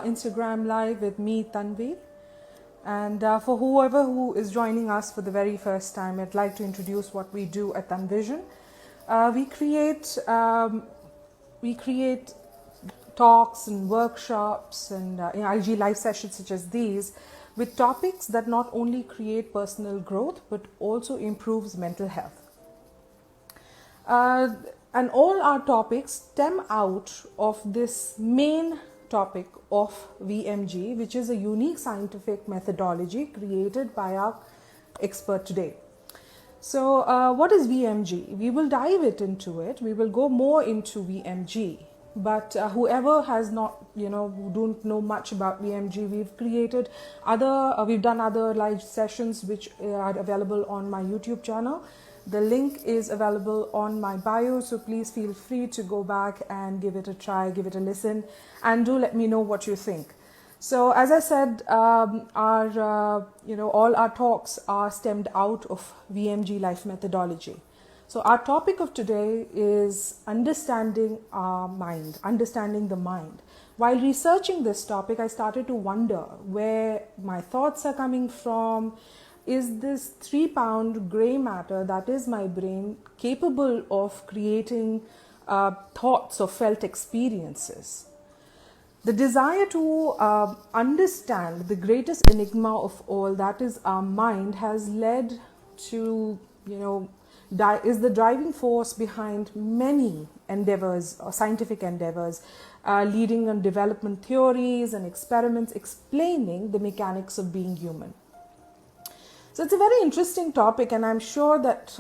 Instagram Live with me, Tanvi. And for whoever who is joining us for the very first time, I'd like to introduce what we do at Tanvision. We create talks and workshops and IG live sessions such as these with topics that not only create personal growth but also improves mental health. And all our topics stem out of this main topic of VMG, which is a unique scientific methodology created by our expert today. So what is VMG? We will dive into it. We will go more into VMG. But whoever has not, who don't know much about VMG, we've done other live sessions which are available on my YouTube channel. The link is available on my bio, so please feel free to go back and give it a try, give it a listen, and do let me know what you think. So as I said, all our talks are stemmed out of VMG life methodology. So our topic of today is understanding our mind, understanding the mind. While researching this topic, I started to wonder where my thoughts are coming from. Is this 3-pound gray matter, that is my brain, capable of creating thoughts or felt experiences? The desire to understand the greatest enigma of all, that is our mind, has led to, is the driving force behind many endeavors or scientific endeavors, leading on development theories and experiments explaining the mechanics of being human. So it's a very interesting topic, and I'm sure that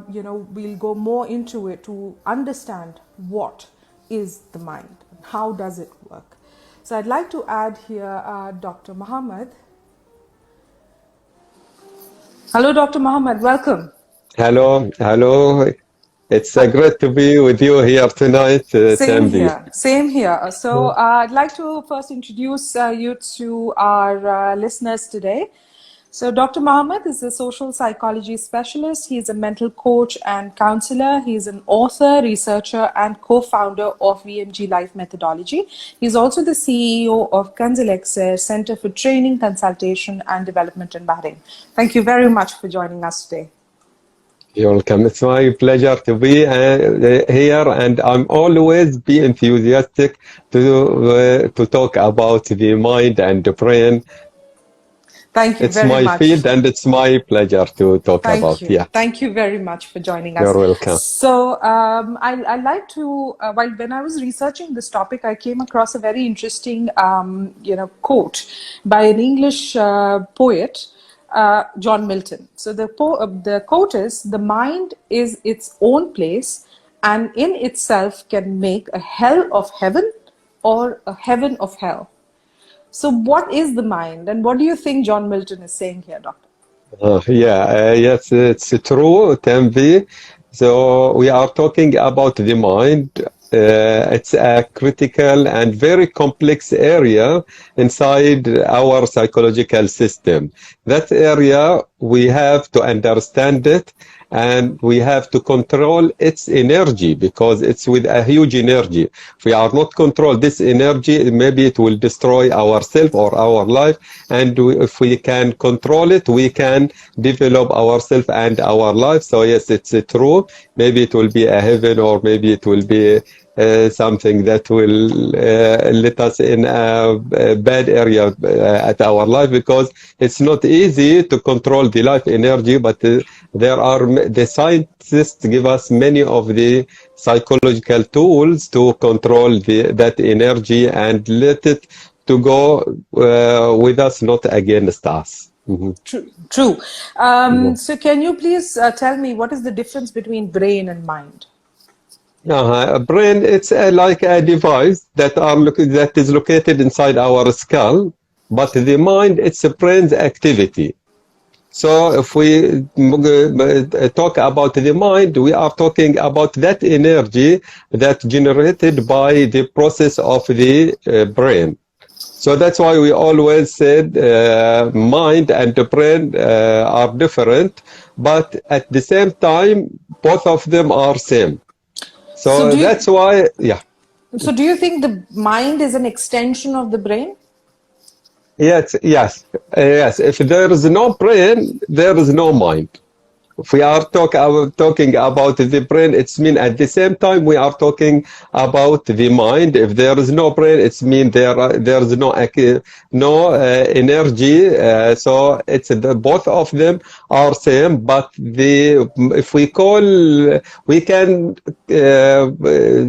we'll go more into it to understand what is the mind, how does it work. So I'd like to add here Dr. Mohammed. Hello, Dr. Mohammed, welcome. Hello. It's great to be with you here tonight, Tanvi. Same here. So I'd like to first introduce you to our listeners today. So Dr. Mohammed is a social psychology specialist. He is a mental coach and counselor. He is an author, researcher, and co-founder of VMG Life Methodology. He is also the CEO of Kanz Alexia, Center for Training, Consultation, and Development in Bahrain. Thank you very much for joining us today. You're welcome. It's my pleasure to be here, and I'm always be enthusiastic to talk about the mind and the brain. Thank you very much. It's my field, and it's my pleasure to talk about. Yeah. Thank you very much for joining us. You're welcome. So I like to, when I was researching this topic, I came across a very interesting, quote by an English poet, John Milton. So the quote is, "The mind is its own place, and in itself can make a hell of heaven or a heaven of hell." So what is the mind, and what do you think John Milton is saying here, Doctor? Yes, it's true, Tanvi. So we are talking about the mind. It's a critical and very complex area inside our psychological system. That area, we have to understand it, and we have to control its energy, because it's with a huge energy. If we are not control this energy, maybe it will destroy ourselves or our life. And if we can control it, we can develop ourselves and our life. So yes, it's true. Maybe it will be a heaven, or maybe it will be something that will let us in a bad area at our life, because it's not easy to control the life energy. But the scientists give us many of the psychological tools to control that energy and let it to go with us, not against us. Mm-hmm. True. So can you please tell me what is the difference between brain and mind? Brain, it's like a device that is located inside our skull, but the mind, it's a brain's activity. So if we talk about the mind, we are talking about that energy that's generated by the process of the brain. So that's why we always said mind and the brain are different, but at the same time, both of them are same. So that's why, yeah. So do you think the mind is an extension of the brain? Yes. If there is no brain, there is no mind. If we are talking about the brain, it's mean at the same time we are talking about the mind. If there is no brain, it's mean there is no energy. So it's both of them are same. But if we can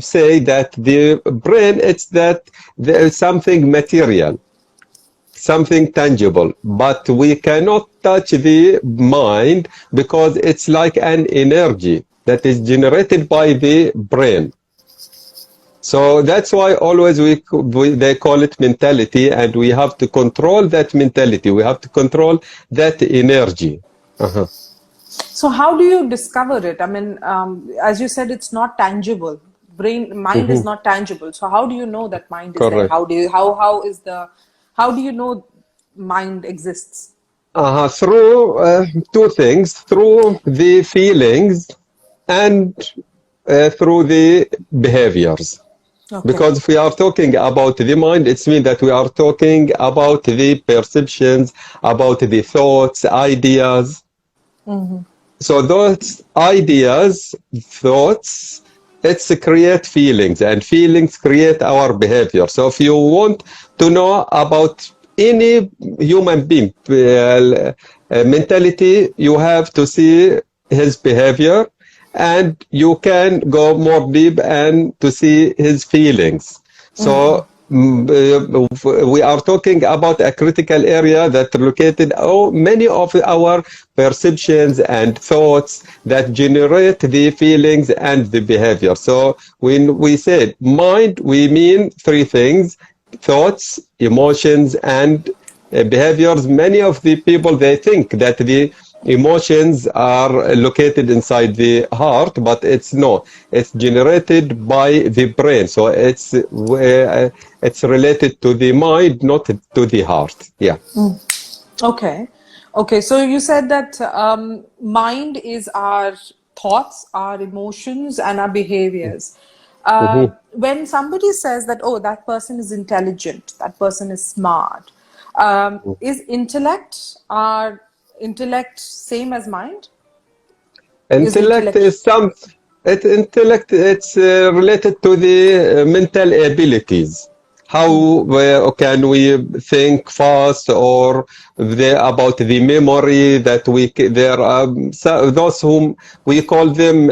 say that the brain, it's that there is something material, something tangible, but we cannot touch the mind because it's like an energy that is generated by the brain. So that's why always they call it mentality, and we have to control that mentality. We have to control that energy. So how do you discover it? I mean, as you said, it's not tangible. Mind is not tangible. So how do you know that mind is there? Correct. How do you know mind exists? Through two things, through the feelings and through the behaviors. Okay. Because if we are talking about the mind, it means that we are talking about the perceptions, about the thoughts, ideas. So those ideas, thoughts, it's create feelings, and feelings create our behavior. So if you want to know about any human being mentality, you have to see his behavior, and you can go more deep and to see his feelings. So we are talking about a critical area that located many of our perceptions and thoughts that generate the feelings and the behavior. So when we say mind, we mean three things: thoughts, emotions, and behaviors. Many of the people, they think that the emotions are located inside the heart, but it's not. It's generated by the brain. So it's related to the mind, not to the heart. Yeah. Okay. So you said that mind is our thoughts, our emotions, and our behaviors. When somebody says that, oh, that person is intelligent, that person is smart, is intellect same as mind? Intellect is intellect. It's related to the mental abilities. How can we think fast, or about the memory that there are those whom we call them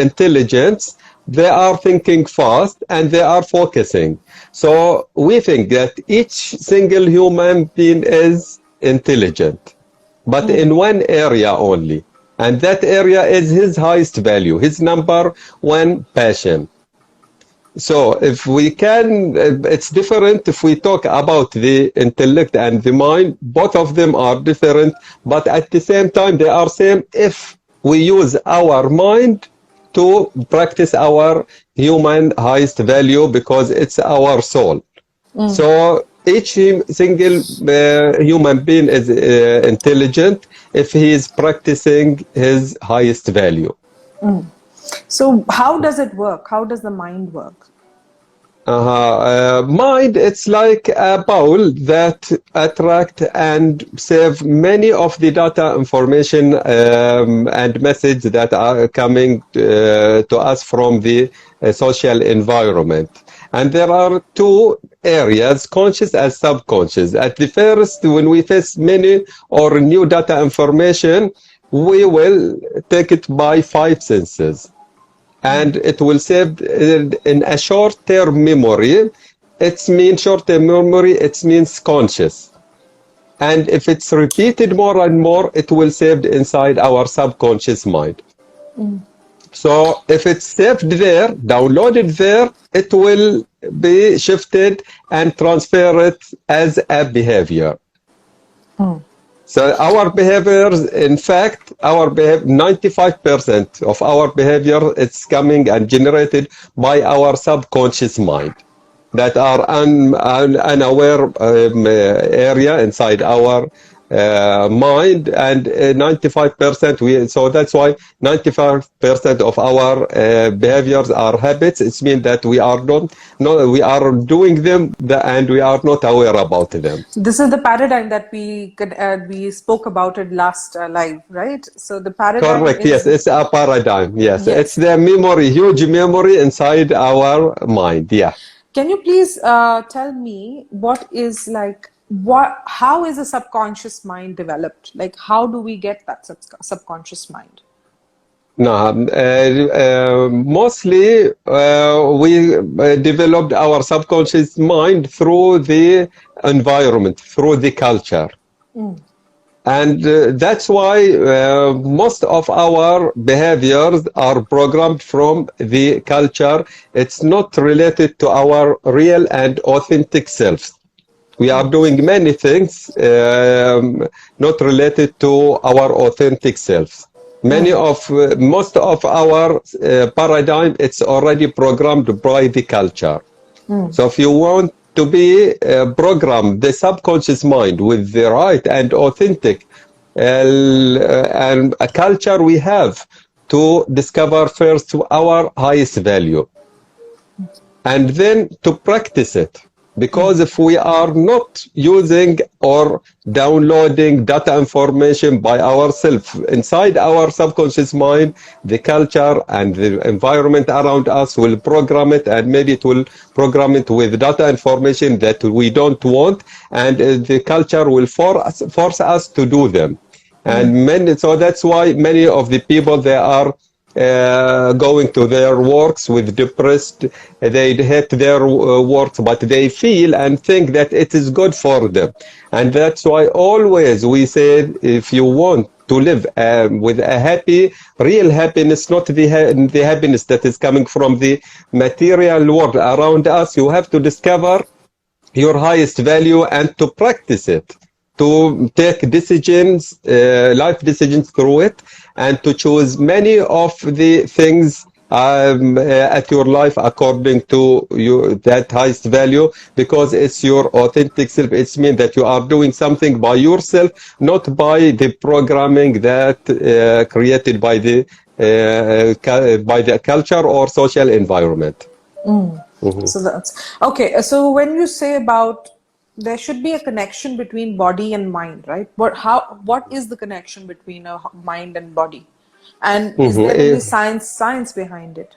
intelligence. They are thinking fast and they are focusing. So we think that each single human being is intelligent, but in one area only. And that area is his highest value, his number one passion. So if we can, it's different if we talk about the intellect and the mind. Both of them are different, but at the same time, they are same if we use our mind to practice our human highest value, because it's our soul. So each single human being is intelligent if he is practicing his highest value. So how does it work? How does the mind work? Mind, it's like a bowl that attract and save many of the data, information, and message that are coming to us from the social environment. And there are two areas, conscious and subconscious. At the first, when we face many or new data information, we will take it by five senses. And it will save in a short-term memory. It means short-term memory, it means conscious. And if it's repeated more and more, it will save inside our subconscious mind. So if it's saved there, downloaded there, it will be shifted and transferred as a behavior. So our behaviors, in fact, 95% of our behavior is coming and generated by our subconscious mind, that are unaware area inside our mind, and 95% so that's why 95% of our behaviors are habits. It means that we are we are doing them and we are not aware about them. This is the paradigm that we spoke about it last live, right? So the paradigm Correct. is, Yes, it's a paradigm. Yes, it's yes. the memory, huge memory inside our mind. Yeah. Can you please tell me what is like, how is a subconscious mind developed? Like, how do we get that subconscious mind? No, mostly we developed our subconscious mind through the environment, through the culture. And that's why most of our behaviors are programmed from the culture. It's not related to our real and authentic selves. We are doing many things not related to our authentic selves. Most of our paradigm, it's already programmed by the culture. So if you want to be programmed the subconscious mind with the right and authentic and a culture, we have to discover first our highest value and then to practice it. Because if we are not using or downloading data information by ourselves inside our subconscious mind, the culture and the environment around us will program it, and maybe it will program it with data information that we don't want, and the culture will force us to do them. And so that's why many of the people, they are going to their works with depressed, they hate their works, but they feel and think that it is good for them. And that's why always we say, if you want to live with a happy, real happiness, not the happiness that is coming from the material world around us, you have to discover your highest value and to practice it, to take decisions, life decisions through it, and to choose many of the things at your life according to that highest value, because it's your authentic self. It means that you are doing something by yourself, not by the programming that created by the culture or social environment. So that's okay. So when you say about there should be a connection between body and mind, right? What is the connection between a mind and body? And is there any science behind it?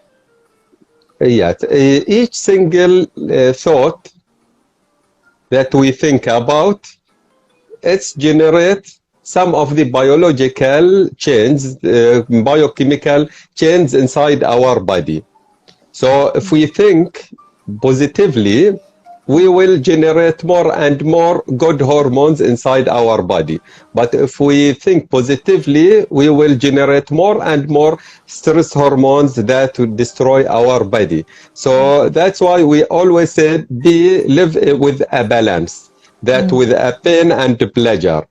Yes. Each single thought that we think about, it generates some of the biological changes, biochemical changes inside our body. So if we think positively, we will generate more and more good hormones inside our body. But if we think positively, we will generate more and more stress hormones that will destroy our body. So that's why we always say live with a balance, that with a pain and pleasure.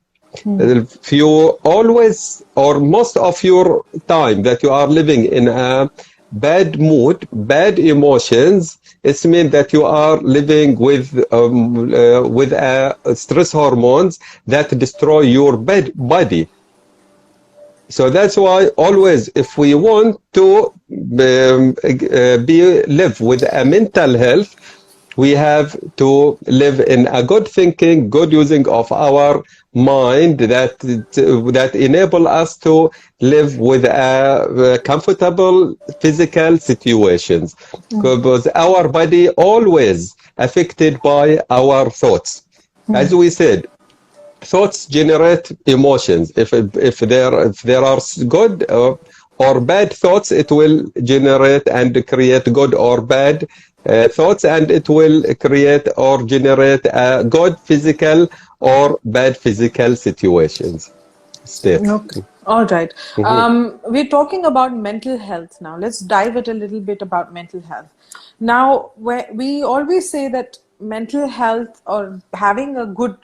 If you always, or most of your time that you are living in a bad mood, bad emotions, it means that you are living with stress hormones that destroy your body. So that's why always, if we want to live with a mental health, we have to live in a good thinking, good using of our mind that enable us to live with a comfortable physical situations, because our body always affected by our thoughts. As we said, thoughts generate emotions. If there are good or bad thoughts, it will generate and create good or bad thoughts, and it will create or generate good physical or bad physical situations. Okay. All right. We're talking about mental health now. Let's dive it a little bit about mental health. Now, we always say that mental health, or having a good,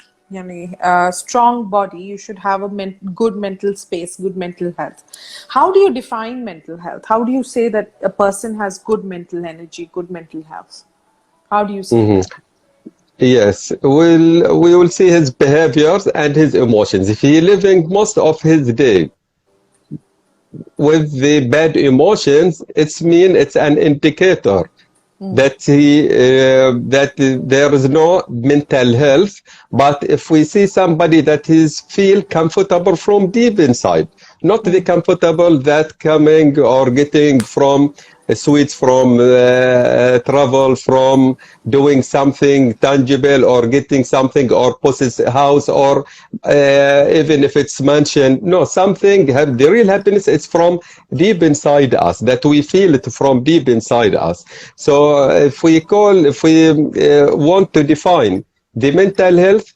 strong body, you should have a good mental space, good mental health. How do you define mental health? How do you say that a person has good mental energy, good mental health? How do you say that? Yes, we will see his behaviors and his emotions. If he living most of his day with the bad emotions, it's an indicator that there is no mental health. But if we see somebody that is feel comfortable from deep inside, not the comfortable that coming or getting from sweets, from travel, from doing something tangible, or getting something, or possess a house, or even if it's mansion. No, something the real happiness is from deep inside us, that we feel it from deep inside us. So if we want to define the mental health,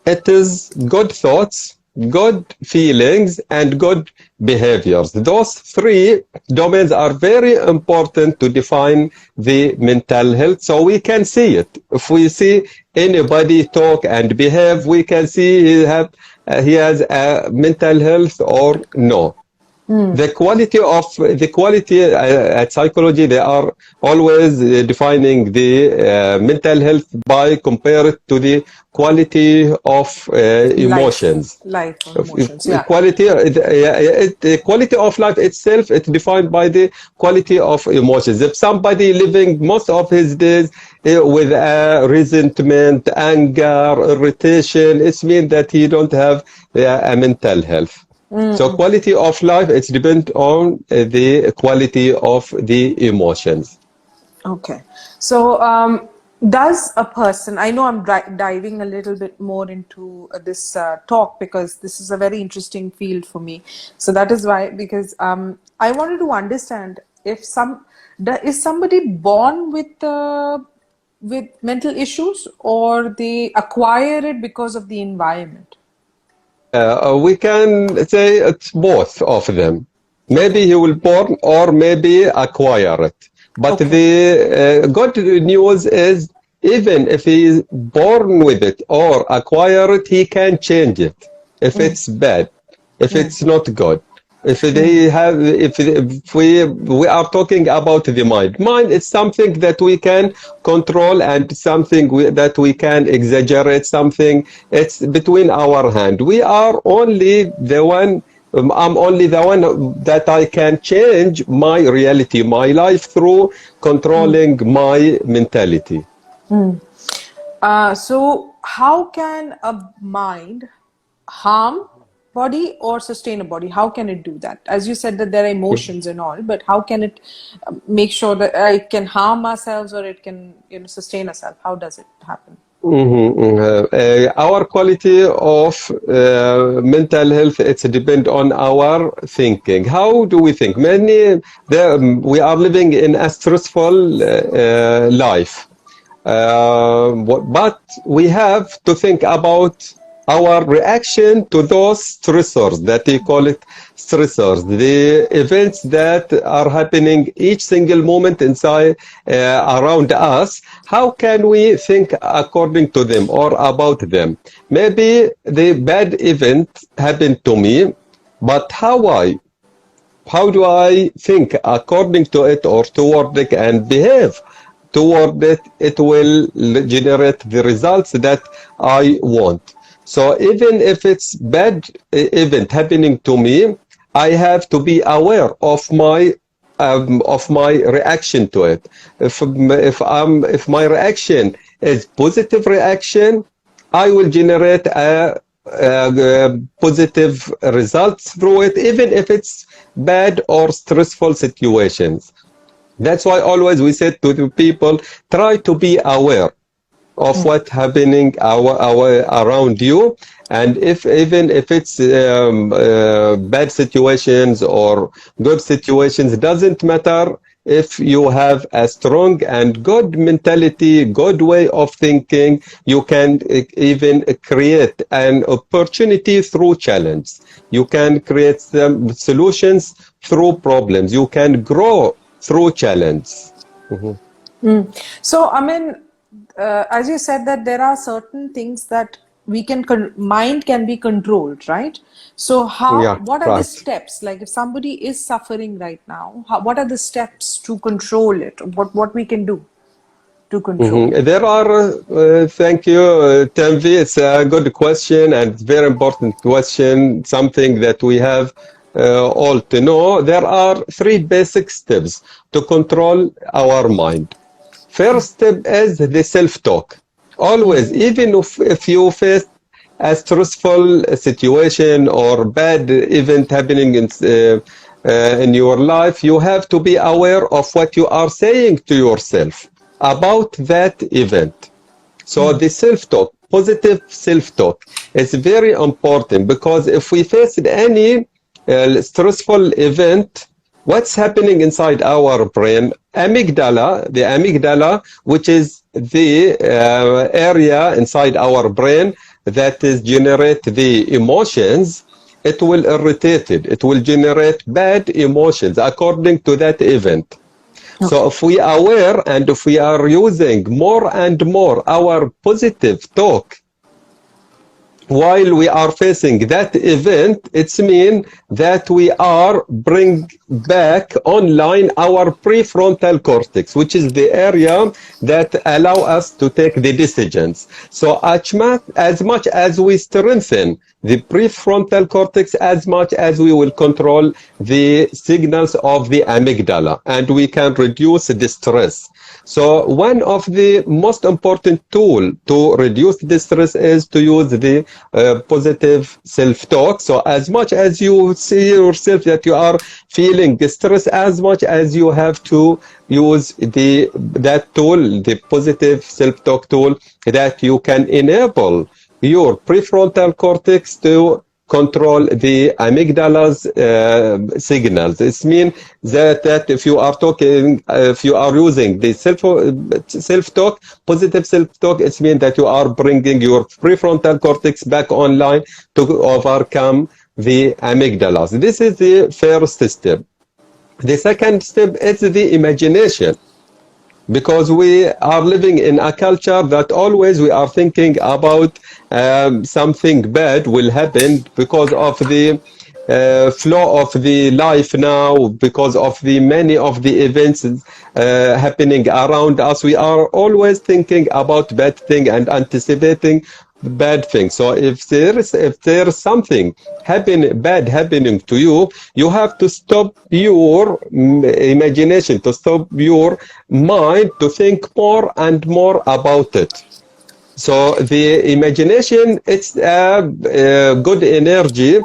it is good thoughts, good feelings, and good behaviors. Those three domains are very important to define the mental health, so we can see it. If we see anybody talk and behave, we can see he has a mental health or no. The quality at psychology, they are always defining the mental health by compared to the quality of emotions. Life or emotions, yeah. The quality of life itself, it's defined by the quality of emotions. If somebody living most of his days with resentment, anger, irritation, it means that he don't have a mental health. So quality of life, it's depend on the quality of the emotions. Okay. So does a person, I know I'm diving a little bit more into this talk, because this is a very interesting field for me. So that is why, because I wanted to understand if is somebody born with mental issues, or they acquire it because of the environment? We can say it's both of them. Maybe he will born or maybe acquire it. But the good news is, even if he is born with it or acquire it, he can change it if it's bad, if it's not good. If we are talking about the mind is something that we can control, and something that we can exaggerate, something it's between our hand. We are only the one. I'm only the one that I can change my reality, my life, through controlling my mentality. So how can a mind harm body or sustain a body? How can it do that? As you said that there are emotions and all, but how can it make sure that it can harm ourselves, or it can sustain ourselves? How does it happen? Our quality of mental health, it's depend on our thinking. How do we think? We are living in a stressful life. But we have to think about our reaction to those stressors, that they call it stressors, the events that are happening each single moment inside around us. How can we think according to them or about them? Maybe the bad event happened to me, but how do I think according to it or toward it and behave toward it? It will generate the results that I want. So even if it's bad event happening to me, I have to be aware of my reaction to it. If my reaction is positive reaction, I will generate a positive results through it, even if it's bad or stressful situations. That's why always we said to the people, try to be aware of what's happening around you, and even if it's bad situations or good situations, it doesn't matter. If you have a strong and good mentality, good way of thinking, you can even create an opportunity through challenge. You can create some solutions through problems. You can grow through challenge. So, I mean, as you said that there are certain things that we can mind can be controlled, right? So what are the steps? Like if somebody is suffering right now, what are the steps to control it? What we can do? to control? There are, thank you, Tanvi. It's a good question and very important question, something that we have all to know. There are three basic steps to control our mind. First step is the self-talk. Always, even if you face a stressful situation or bad event happening in your life, you have to be aware of what you are saying to yourself about that event. So the self-talk, positive self-talk is very important, because if we face any stressful event, what's happening inside our brain? The amygdala, which is the area inside our brain that is generate the emotions, it will irritate it. It will generate bad emotions according to that event. So if we are aware and if we are using more and more our positive talk while we are facing that event, it means that we are bring back online our prefrontal cortex, which is the area that allow us to take the decisions. So as much as we strengthen the prefrontal cortex, as much as we will control the signals of the amygdala, and we can reduce the stress. So one of the most important tools to reduce the stress is to use the positive self-talk. So as much as you see yourself that you are feeling stress, as much as you have to use that tool, the positive self-talk tool, that you can enable your prefrontal cortex to control the amygdala's signals. It means that if you are talking, if you are using the self-talk, positive self-talk, it means that you are bringing your prefrontal cortex back online to overcome the amygdalas. This is the first step. The second step is the imagination, because we are living in a culture that always we are thinking about something bad will happen because of the flow of the life now, because of the many of the events happening around us. We are always thinking about bad thing and anticipating bad things. So if there is something bad happening to you, you have to stop your imagination, to stop your mind to think more and more about it. So the imagination, it's a good energy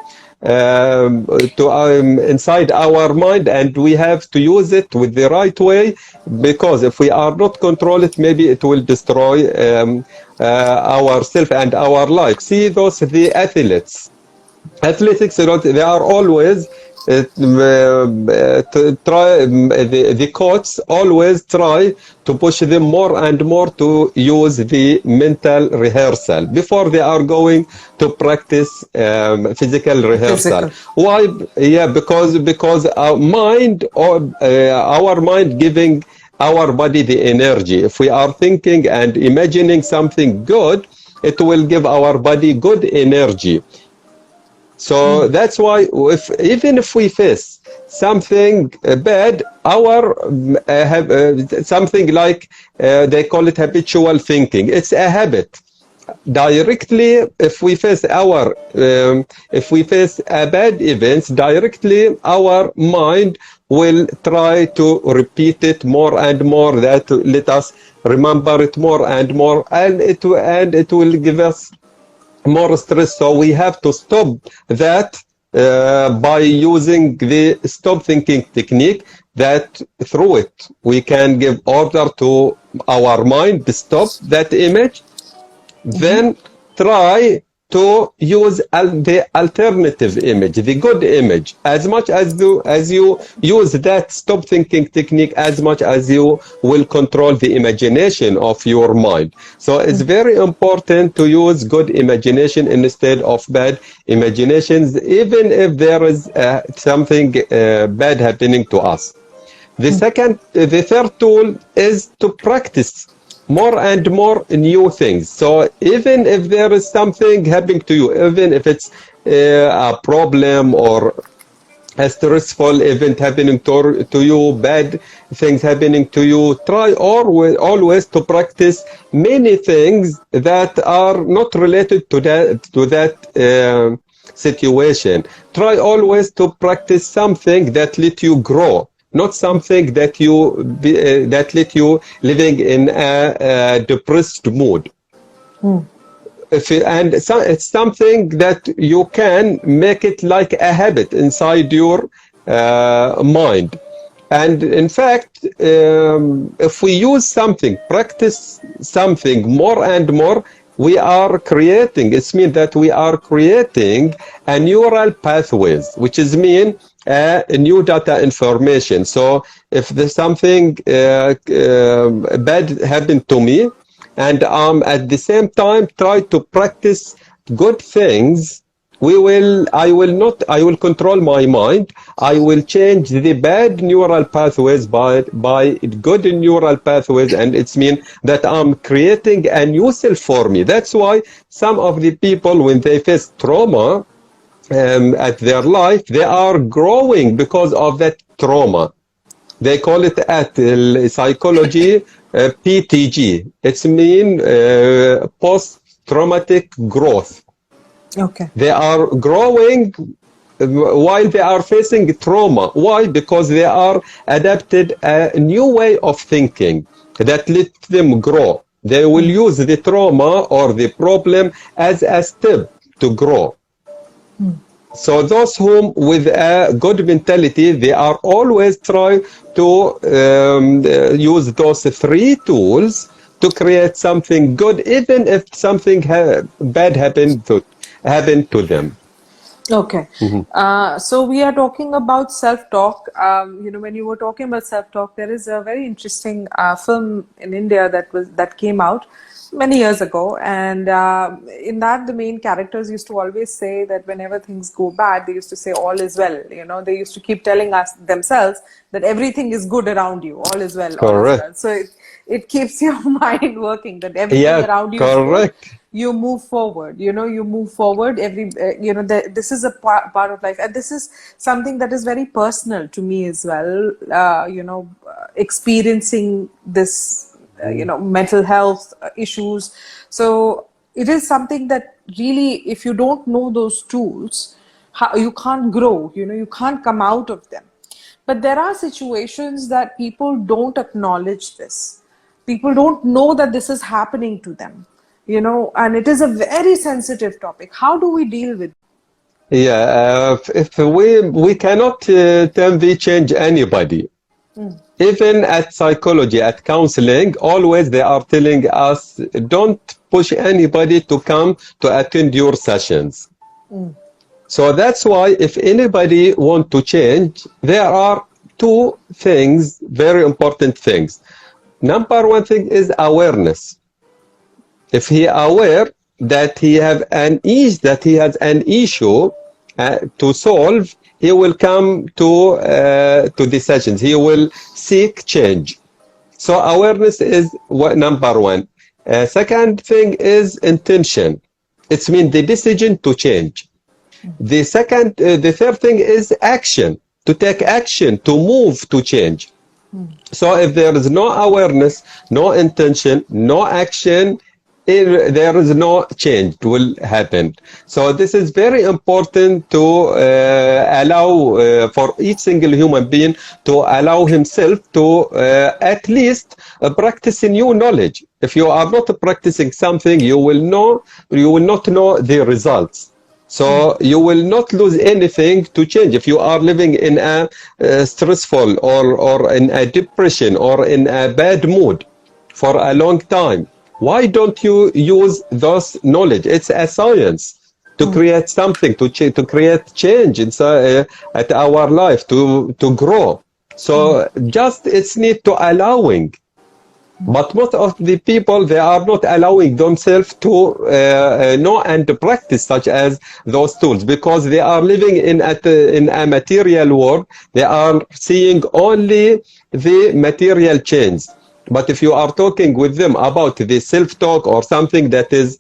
inside our mind, and we have to use it with the right way, because if we are not control it, maybe it will destroy ourselves and our life. See the athletes. Athletics, they are always the coach always try to push them more and more to use the mental rehearsal before they are going to practice physical rehearsal. Why? Yeah, because our mind giving our body the energy. If we are thinking and imagining something good, it will give our body good energy. So that's why even if we face something bad, something like they call it habitual thinking. It's a habit. Directly, if we face a bad event, directly our mind will try to repeat it more and more. That let us remember it more and more, and it will give us more stress. So we have to stop that by using the stop thinking technique, that through it we can give order to our mind to stop that image, then try to use the alternative image, the good image. As much as you use that stop thinking technique, as much as you will control the imagination of your mind. So it's very important to use good imagination instead of bad imaginations, even if there is something bad happening to us. The third tool is to practice more and more new things. So even if there is something happening to you, even if it's a problem or a stressful event happening to you, bad things happening to you, try always to practice many things that are not related to that situation. Try always to practice something that let you grow, not something that that let you living in a depressed mood. It's something that you can make it like a habit inside your mind. And in fact, if we use something, practice something more and more, we are creating, it means that we are creating a neural pathways, which is mean new data information. So if there's something bad happened to me, and at the same time try to practice good things, I will control my mind. I will change the bad neural pathways by good neural pathways, and it's mean that I'm creating a new self for me. That's why some of the people, when they face trauma at their life, they are growing because of that trauma. They call it at psychology PTG. It's mean post-traumatic growth. Okay. They are growing while they are facing trauma. Why? Because they are adapted a new way of thinking that let them grow. They will use the trauma or the problem as a step to grow. So those whom with a good mentality, they are always trying to use those three tools to create something good, even if something bad happened to them. Okay. So we are talking about self-talk. When you were talking about self-talk, there is a very interesting film in India that came out many years ago, and in that the main characters used to always say that whenever things go bad, they used to say all is well. They used to keep telling us themselves that everything is good around you, all is well, all is well. So it keeps your mind working, that everything around you is good. You move forward, you move forward this is a part of life, and this is something that is very personal to me as well, experiencing this mental health issues. So it is something that really, if you don't know those tools, you can't grow, you can't come out of them. But there are situations that people don't acknowledge this. People don't know that this is happening to them, and it is a very sensitive topic. How do we deal with it? Yeah, if we cannot change anybody. Even at psychology, at counseling, always they are telling us, don't push anybody to come to attend your sessions. So that's why if anybody want to change, there are two things, very important things. Number one thing is awareness. If he aware that he has an issue to solve, he will come to the sessions. He will seek change. So awareness is number one. Second thing is intention. It means the decision to change. The third thing is action. To take action, to move, to change. So if there is no awareness, no intention, no action, there is no change will happen. So this is very important to allow for each single human being to allow himself to at least practice new knowledge. If you are not practicing something, you will not know the results. So you will not lose anything to change. If you are living in a stressful or in a depression or in a bad mood for a long time, why don't you use those knowledge? It's a science to create something, to create change inside at our life, to grow. So just it's need to allowing. But most of the people, they are not allowing themselves to know and to practice such as those tools, because they are living in a material world. They are seeing only the material change. But if you are talking with them about the self-talk or something that is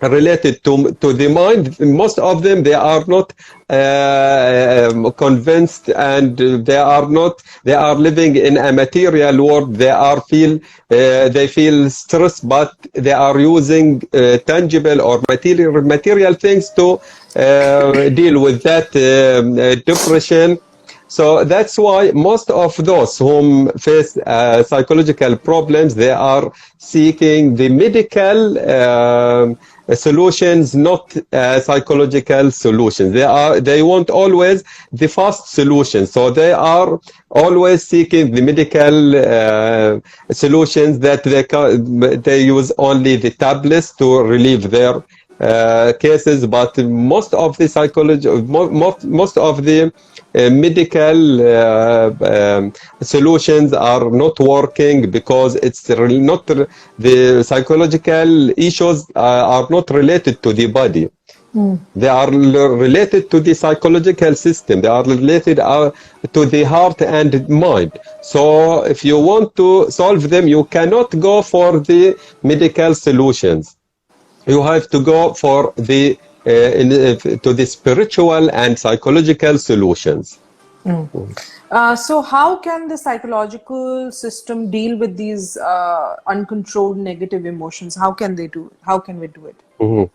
related to the mind, most of them, they are not convinced, and they are living in a material world. They feel stressed, but they are using tangible or material things to deal with that depression. So that's why most of those whom face psychological problems, they are seeking the medical solutions, not psychological solutions. They want always the fast solution. So they are always seeking the medical solutions that they use only the tablets to relieve their cases. But most of the most of the medical solutions are not working, because it's really not the psychological issues are not related to the body. They are related to the psychological system. They are related to the heart and mind. So if you want to solve them, you cannot go for the medical solutions. You have to go for the to the spiritual and psychological solutions. So how can the psychological system deal with these uncontrolled negative emotions? How can we do it?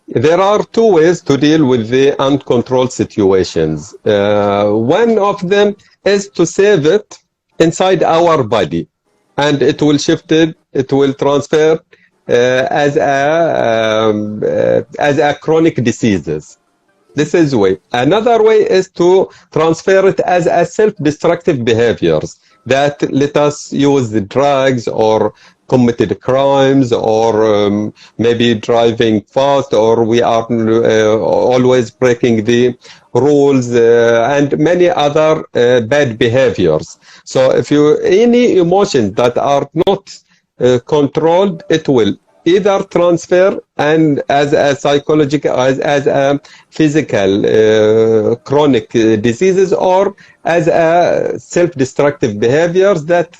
There are two ways to deal with the uncontrolled situations. One of them is to save it inside our body, and it will shift it, it will transfer as a chronic diseases. This is way. Another way is to transfer it as a self-destructive behaviors that let us use the drugs or committed crimes, or maybe driving fast, or we are always breaking the rules, and many other bad behaviors. So if any emotions that are not controlled, it will either transfer and as a psychological, as a physical chronic diseases, or as a self-destructive behaviors that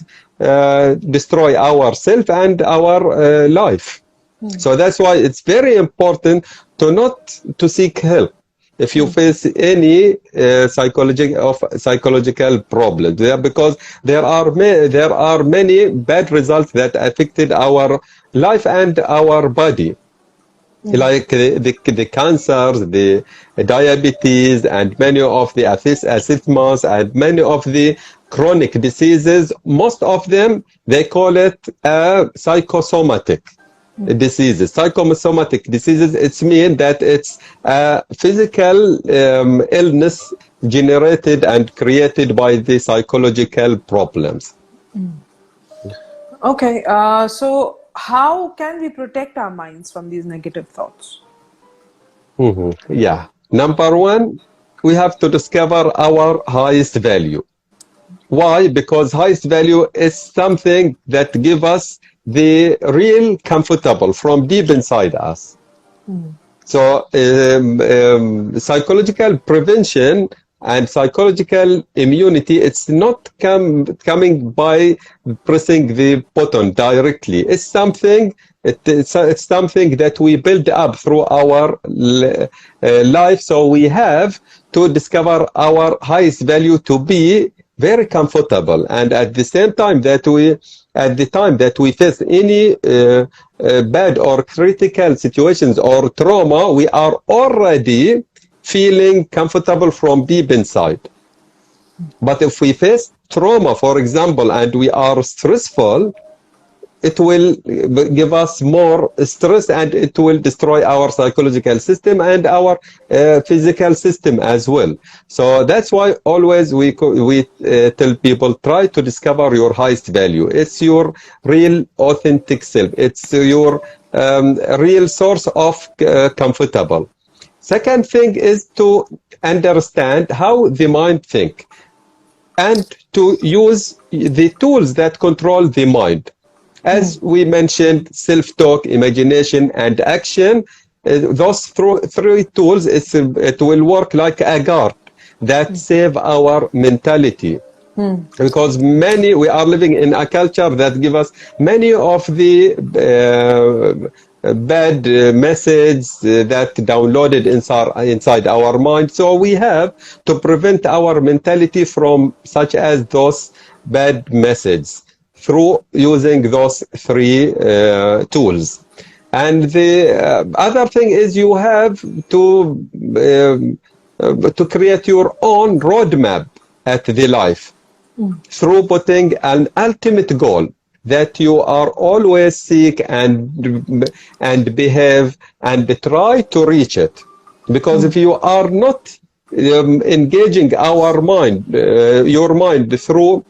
destroy ourselves and our life. So that's why it's very important to seek help if you face any psychological problems, because there are many bad results that affected our life and our body, like the cancers, the diabetes, and many of the asthmas, and many of the chronic diseases. Most of them, they call it psychosomatic diseases. Psychosomatic diseases, it means that it's a physical illness generated and created by the psychological problems. Okay, so how can we protect our minds from these negative thoughts? Yeah. Number one, we have to discover our highest value. Why? Because highest value is something that gives us the real comfortable from deep inside us. So psychological prevention and psychological immunity, it's not coming by pressing the button directly. It's something that we build up through our life. So we have to discover our highest value to be very comfortable, and at the same time that we face any bad or critical situations or trauma, we are already feeling comfortable from deep inside. But if we face trauma, for example, and we are stressful, it will give us more stress, and it will destroy our psychological system and our physical system as well. So that's why always we tell people, try to discover your highest value. It's your real authentic self. It's your real source of comfortable. Second thing is to understand how the mind thinks, and to use the tools that control the mind. As we mentioned, self-talk, imagination, and action, those three tools, it will work like a guard that save our mentality. Because we are living in a culture that gives us many of the bad message that downloaded inside our mind. So we have to prevent our mentality from such as those bad messages through using those three tools. And the other thing is you have to create your own roadmap at the life through putting an ultimate goal that you are always seek and behave and try to reach it. Because if you are not engaging your mind through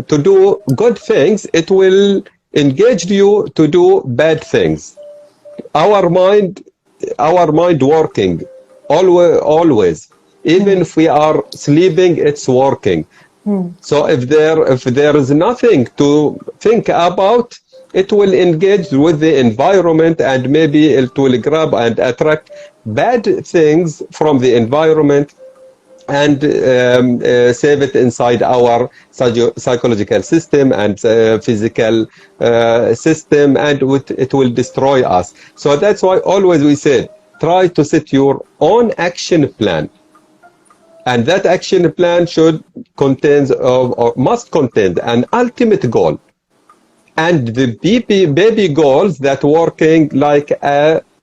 to do good things, it will engage you to do bad things. Our mind working always. Even if we are sleeping, it's working. So if there is nothing to think about, it will engage with the environment, and maybe it will grab and attract bad things from the environment and save it inside our psychological system and physical system, and it will destroy us. So that's why always we say, try to set your own action plan. And that action plan should contains or must contain an ultimate goal, and the baby goals that working like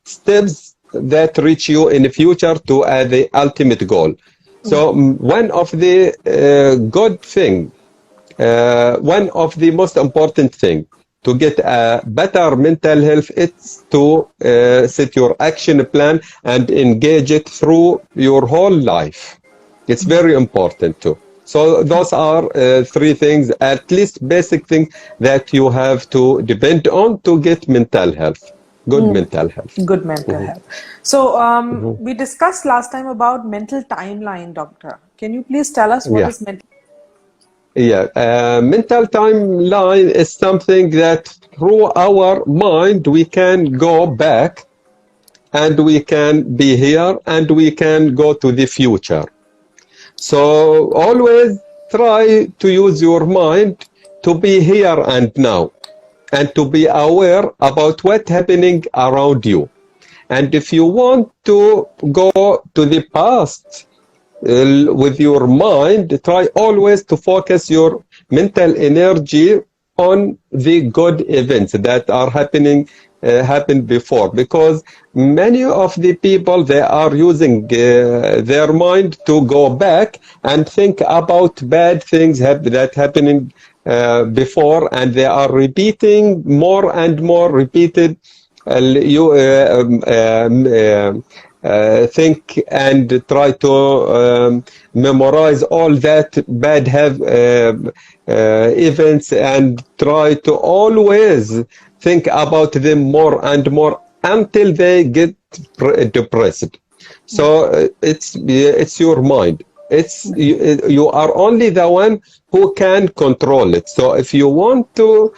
steps that reach you in the future to the ultimate goal. So one of the good thing, one of the most important thing to get a better mental health, it's to set your action plan and engage it through your whole life. It's very important too. So those are three things, at least basic things that you have to depend on to get mental health, good mental health. Good mental health. So we discussed last time about mental timeline, doctor. Can you please tell us what is mental? Yeah, mental timeline is something that through our mind we can go back, and we can be here, and we can go to the future. So always try to use your mind to be here and now, and to be aware about what's happening around you. And if you want to go to the past with your mind, try always to focus your mental energy on the good events that are happened before, because many of the people, they are using their mind to go back and think about bad things that happening before, and they are repeating more and more repeated think and try to memorize all that bad events, and try to always think about them more and more until they get depressed. So it's your mind. You are only the one who can control it. So if you want to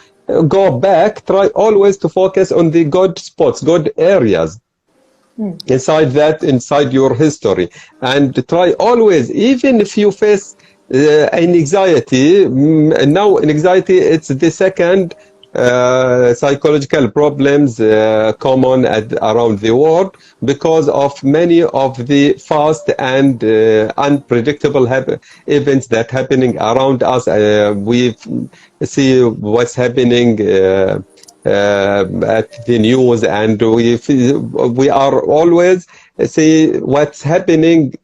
go back, try always to focus on the good spots, good areas inside your history, and try always, even if you face anxiety. Now anxiety, it's the second psychological problems common around the world, because of many of the fast and unpredictable events that happening around us. We see what's happening at the news, and we are always see what's happening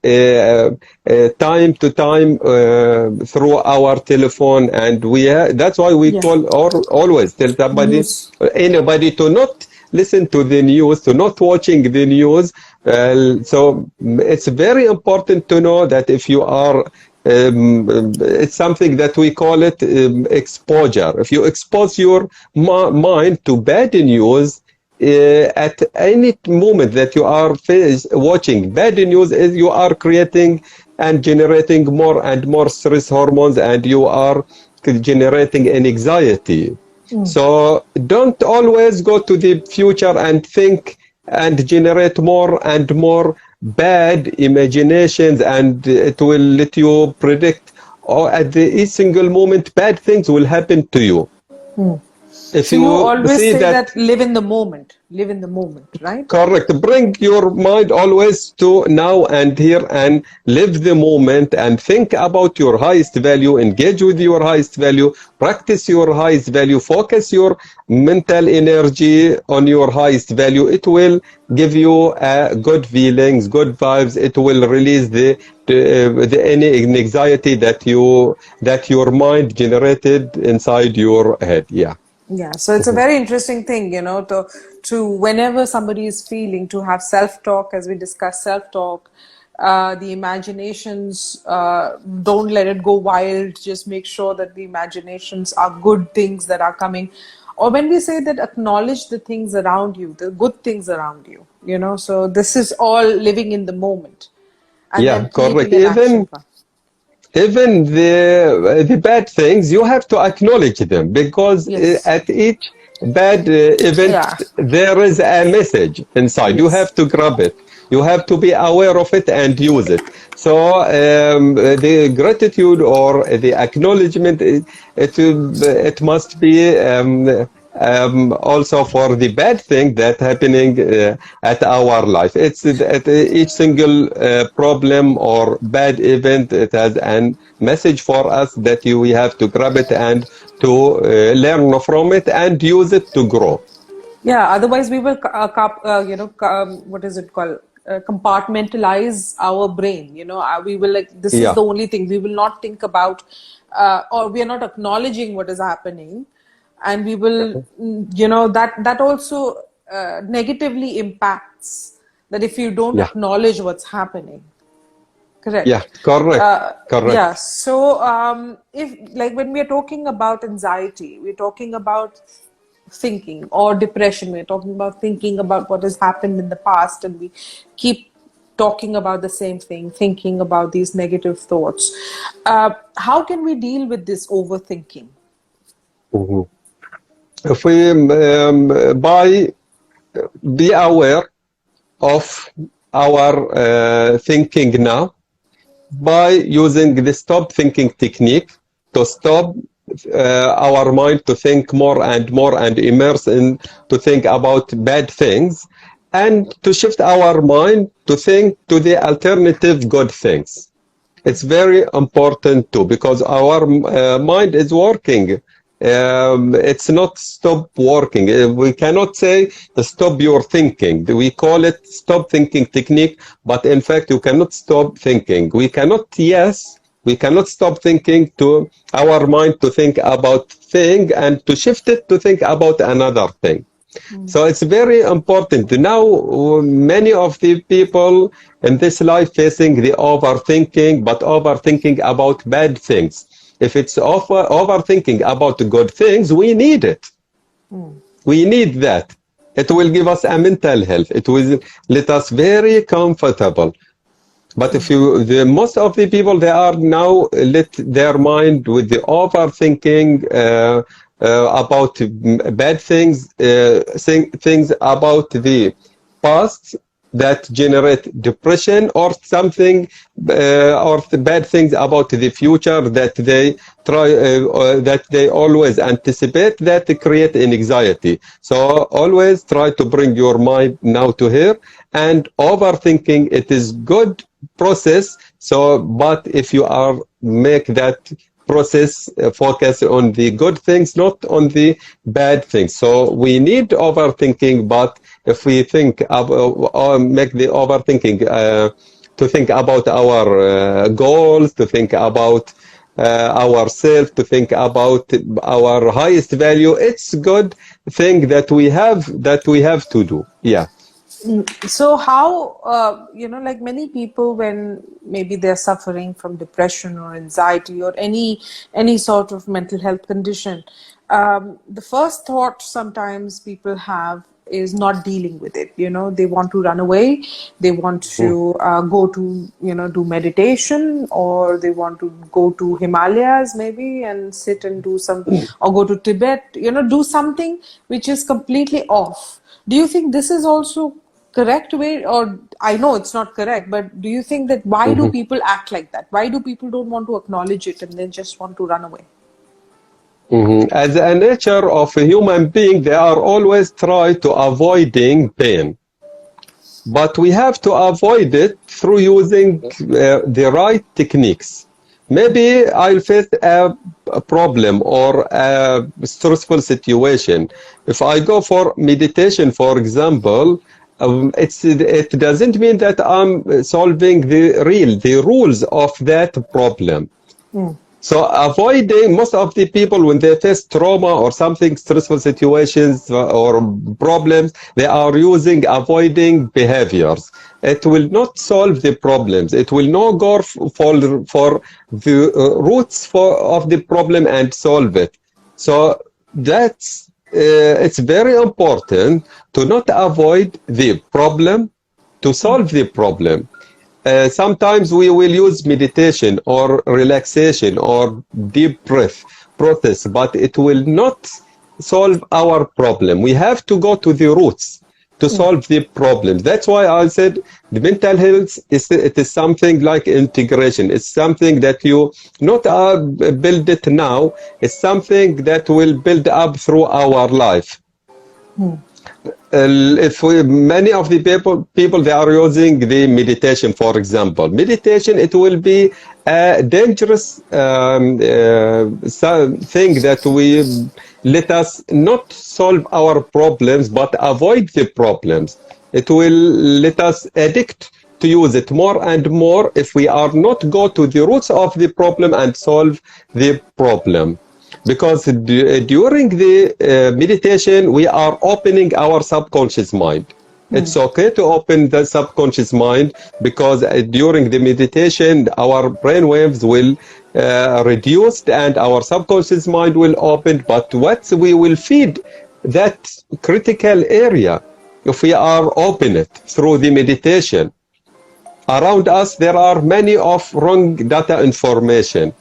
time to time through our telephone, and that's why we call always tell anybody to not listen to the news, to not watching the news. So it's very important to know that if you are it's something that we call it exposure. If you expose your mind to bad news, at any moment that you are watching bad news, you are creating and generating more and more stress hormones, and you are generating anxiety. So don't always go to the future and think and generate more and more bad imaginations, and it will let you predict, or at each single moment bad things will happen to you. If So you you always see say that, that live in the moment, right? correct. Bring your mind always to now and here and live the moment and think about your highest value, engage with your highest value, practice your highest value, focus your mental energy on your highest value. It will give you good feelings, good vibes. It will release the any anxiety that your mind generated inside your head. Yeah. Yeah, so it's a very interesting thing, to whenever somebody is feeling to have self-talk, as we discuss self-talk, the imaginations, don't let it go wild. Just make sure that the imaginations are good things that are coming. Or when we say that acknowledge the things around you, the good things around you, so this is all living in the moment and then Yeah, correct. creating an action plan. Even the bad things, you have to acknowledge them because Yes. at each bad event Yeah. there is a message inside. You Yes. have to grab it. You have to be aware of it and use it. So the gratitude or the acknowledgement, it must be also for the bad thing that happening at our life. It's at each single problem or bad event. It has a message for us that we have to grab it and to learn from it and use it to grow. Yeah, otherwise we will, what is it called? Compartmentalize our brain. We will like this is Yeah, the only thing we will not think about, or we are not acknowledging what is happening, and we will, that also negatively impacts that if you don't yeah, acknowledge what's happening. yeah. Correct. Correct, Yeah. correct. So, if like when we are talking about anxiety, we're talking about thinking, or depression, we're talking about thinking about what has happened in the past, and we keep talking about the same thing, thinking about these negative thoughts. How can we deal with this overthinking? Mhm. If we be aware of our thinking now by using the stop thinking technique to stop our mind to think more and more and immerse in to think about bad things and to shift our mind to think to the alternative good things. It's very important too because our mind is working. It's not stop working. We cannot say to stop your thinking. We call it stop thinking technique, but in fact, you cannot stop thinking. We cannot stop thinking to our mind to think about thing and to shift it to think about another thing. So it's very important. Now, many of the people in this life facing the overthinking, but overthinking about bad things. If it's overthinking about good things, we need it. We need that. It will give us a mental health. It will let us very comfortable. But if you, the most of the people, they are now let their mind with the overthinking about bad things, things about the past that generate depression or something, or the bad things about the future that they try, that they always anticipate that create an anxiety. So always try to bring your mind now to here and overthinking. It is good process. So, but if you are make that process focus on the good things, not on the bad things. So we need overthinking, but if we think or make the overthinking to think about our goals, to think about ourselves, to think about our highest value, it's good thing that we have to do. Yeah. So how, like many people, when maybe they're suffering from depression or anxiety or any sort of mental health condition, the first thought sometimes people have is not dealing with it. They want to run away, they want to go to do meditation, or they want to go to Himalayas maybe and sit and do some, or go to Tibet, do something which is completely off. Do you think this is also correct way, or I know it's not correct, but do you think that why do people act like that? Why do people don't want to acknowledge it and they just want to run away? As a nature of a human being, they are always try to avoiding pain. But we have to avoid it through using the right techniques. Maybe I'll face a problem or a stressful situation. If I go for meditation, for example, it doesn't mean that I'm solving the rules of that problem. So avoiding, most of the people when they face trauma or something, stressful situations or problems, they are using avoiding behaviors. It will not solve the problems. It will not go for the roots of the problem and solve it. So that's it's very important to not avoid the problem, to solve the problem. Sometimes we will use meditation or relaxation or deep breath process, but it will not solve our problem. We have to go to the roots to solve the problem. That's why I said the mental health is something like integration. It's something that you not build it now. It's something that will build up through our life. Many of the people they are using the meditation, for example. Meditation, it will be a dangerous thing that we let us not solve our problems, but avoid the problems. It will let us addict to use it more and more if we are not go to the roots of the problem and solve the problem. Because during the meditation, we are opening our subconscious mind. It's okay to open the subconscious mind because during the meditation, our brain waves will reduce and our subconscious mind will open. But what we will feed that critical area if we are open it through the meditation. Around us, there are many of wrong data information.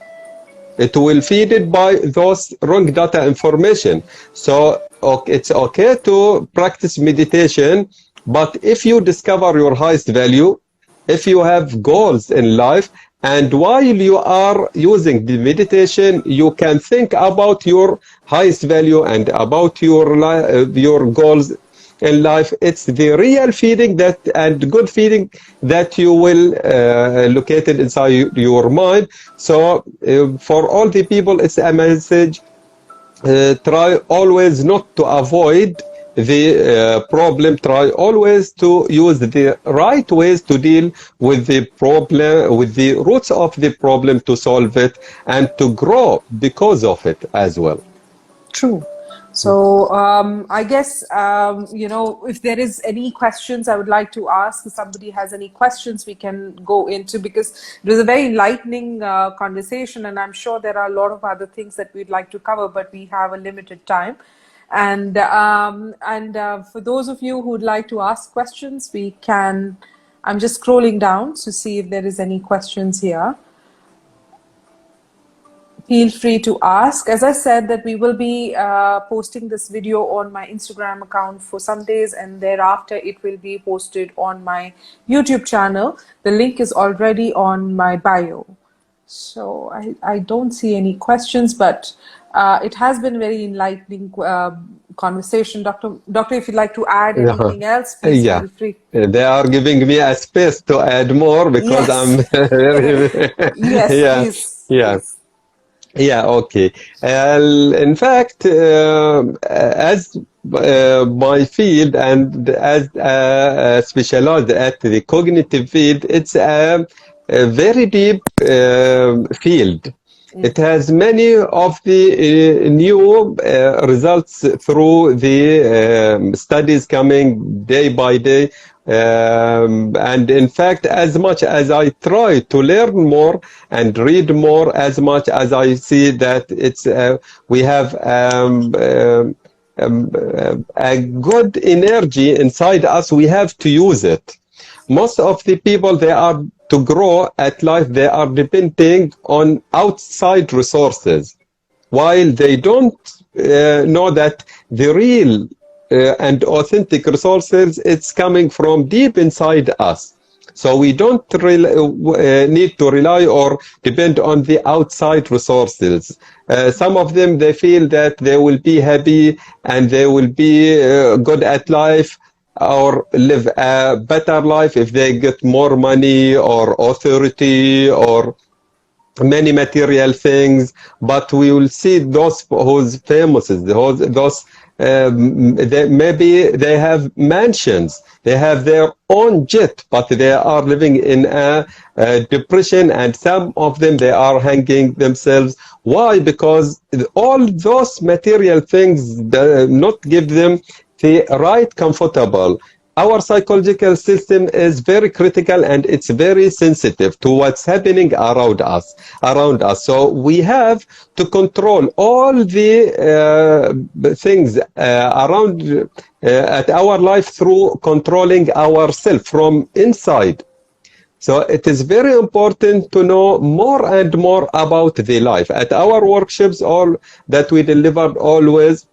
It will feed it by those wrong data information. So it's okay to practice meditation, but if you discover your highest value, if you have goals in life, and while you are using the meditation, you can think about your highest value and about your goals in life. It's the real feeling that and good feeling that you will locate it inside your mind. So for all the people, it's a message. Try always not to avoid the problem. Try always to use the right ways to deal with the problem, with the roots of the problem, to solve it and to grow because of it as well. True. So I guess, if there is any questions I would like to ask, if somebody has any questions, we can go into, because it was a very enlightening conversation, and I'm sure there are a lot of other things that we'd like to cover, but we have a limited time. And for those of you who would like to ask questions, we can, I'm just scrolling down to see if there is any questions here. Feel free to ask. As I said, that we will be posting this video on my Instagram account for some days, and thereafter it will be posted on my YouTube channel. The link is already on my bio. So I don't see any questions, but it has been very enlightening conversation. Doctor, if you'd like to add anything else, please feel free. They are giving me a space to add more because I'm very... Yes, please. Yeah, okay. In fact, as my field and as specialized at the cognitive field, it's a very deep field. It has many of the new results through the studies coming day by day. And in fact, as much as I try to learn more and read more, as much as I see that it's we have a good energy inside us, we have to use it. Most of the people, they are to grow at life, they are depending on outside resources, while they don't know that the real and authentic resources, it's coming from deep inside us. So we don't need to rely or depend on the outside resources. Some of them, they feel that they will be happy and they will be good at life or live a better life if they get more money or authority or many material things. But we will see those who's famous, those maybe they have mansions, they have their own jet, but they are living in a depression, and some of them, they are hanging themselves. Why? Because all those material things do not give them the right comfortable. Our psychological system is very critical and it's very sensitive to what's happening around us. So we have to control all the things around at our life through controlling ourselves from inside. So it is very important to know more and more about the life. At our workshops, all that we delivered always.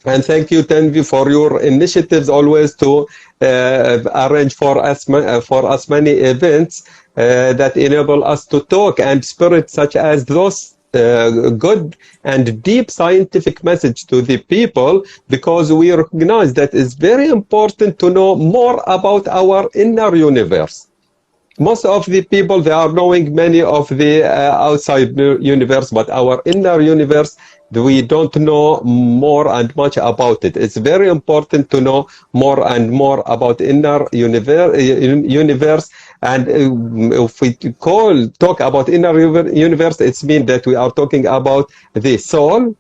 And thank you, Tanvi, for your initiatives always to arrange for us many events that enable us to talk and spirit such as those good and deep scientific message to the people, because we recognize that it's very important to know more about our inner universe. Most of the people, they are knowing many of the outside universe, but our inner universe, we don't know more and much about it. It's very important to know more and more about inner universe. And if we talk about inner universe, it means that we are talking about the soul.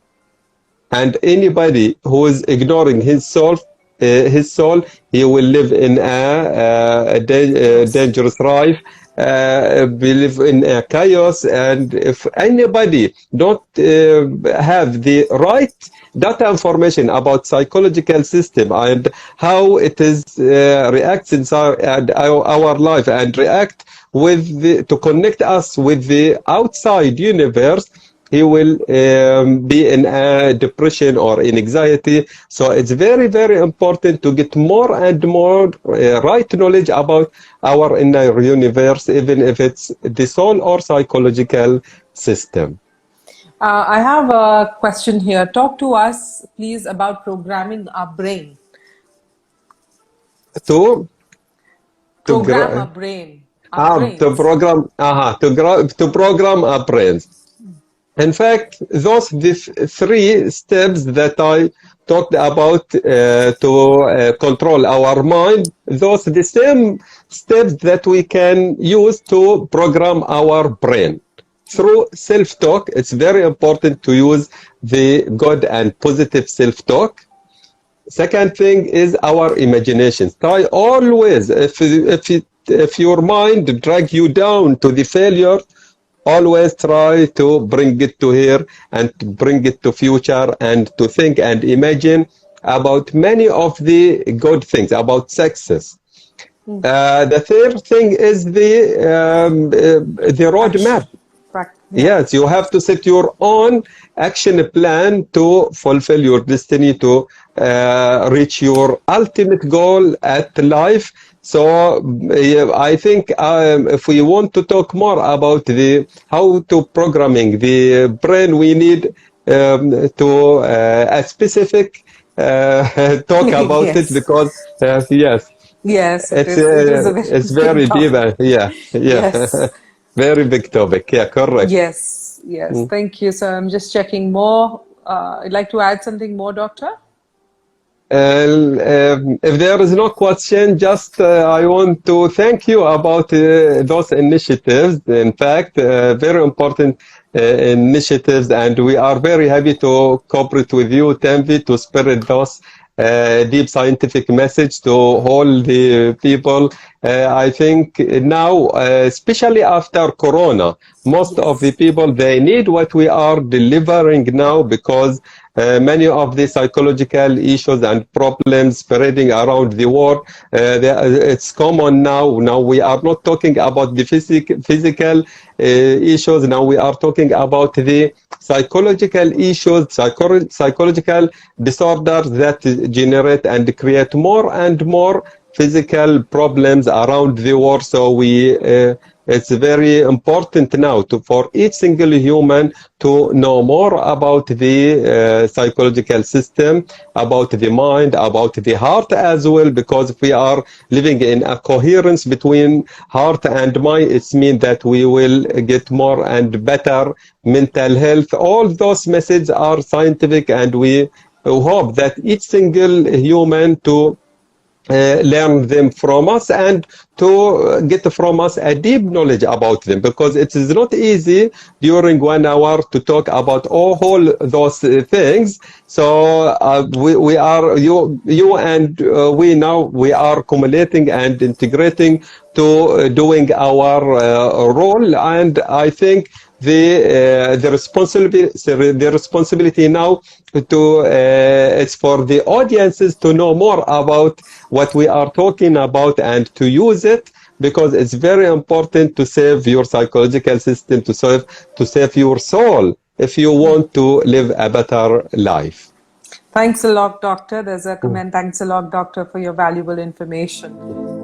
And anybody who is ignoring his soul, he will live in a dangerous life. We live in a chaos, and if anybody don't have the right data information about psychological system and how it is reacts inside our life and react with to connect us with the outside universe, he will be in a depression or in anxiety. So it's very, very important to get more and more right knowledge about our inner universe, even if it's the soul or psychological system. I have a question here. Talk to us, please, about programming our brain. To program our brain. To program our brains. In fact, the three steps that I talked about to control our mind, those the same steps that we can use to program our brain. Through self-talk, it's very important to use the good and positive self-talk. Second thing is our imagination. Try always, if your mind drag you down to the failure, always try to bring it to here and to bring it to future and to think and imagine about many of the good things, about success. The third thing is the roadmap. Yes, you have to set your own action plan to fulfill your destiny, to reach your ultimate goal at life. So I think if we want to talk more about how to programming the brain, we need to a specific talk about yes. it, because yes, it's very deep. Yes. Very big topic. Yeah, correct. Yes. Thank you. So I'm just checking more. I'd like to add something more, Doctor. If there is no question, just I want to thank you about those initiatives. In fact, very important initiatives, and we are very happy to cooperate with you, Tanvi, to spread those deep scientific message to all the people. I think now, especially after Corona, most of the people, they need what we are delivering now, because many of the psychological issues and problems spreading around the world, it's common now. Now we are not talking about the physical issues. Now we are talking about the psychological issues, psychological disorders that generate and create more and more physical problems around the world. So it's very important now for each single human to know more about the psychological system, about the mind, about the heart as well, because if we are living in a coherence between heart and mind, it means that we will get more and better mental health. All those messages are scientific, and we hope that each single human to learn them from us and to get from us a deep knowledge about them, because it is not easy during 1 hour to talk about all those things. So we are you and we now we are accumulating and integrating to doing our role, and I think the responsibility now to it's for the audiences to know more about what we are talking about and to use it, because it's very important to save your psychological system, to save your soul if you want to live a better life. Thanks a lot, doctor. There's a comment. Thanks a lot, doctor, for your valuable information.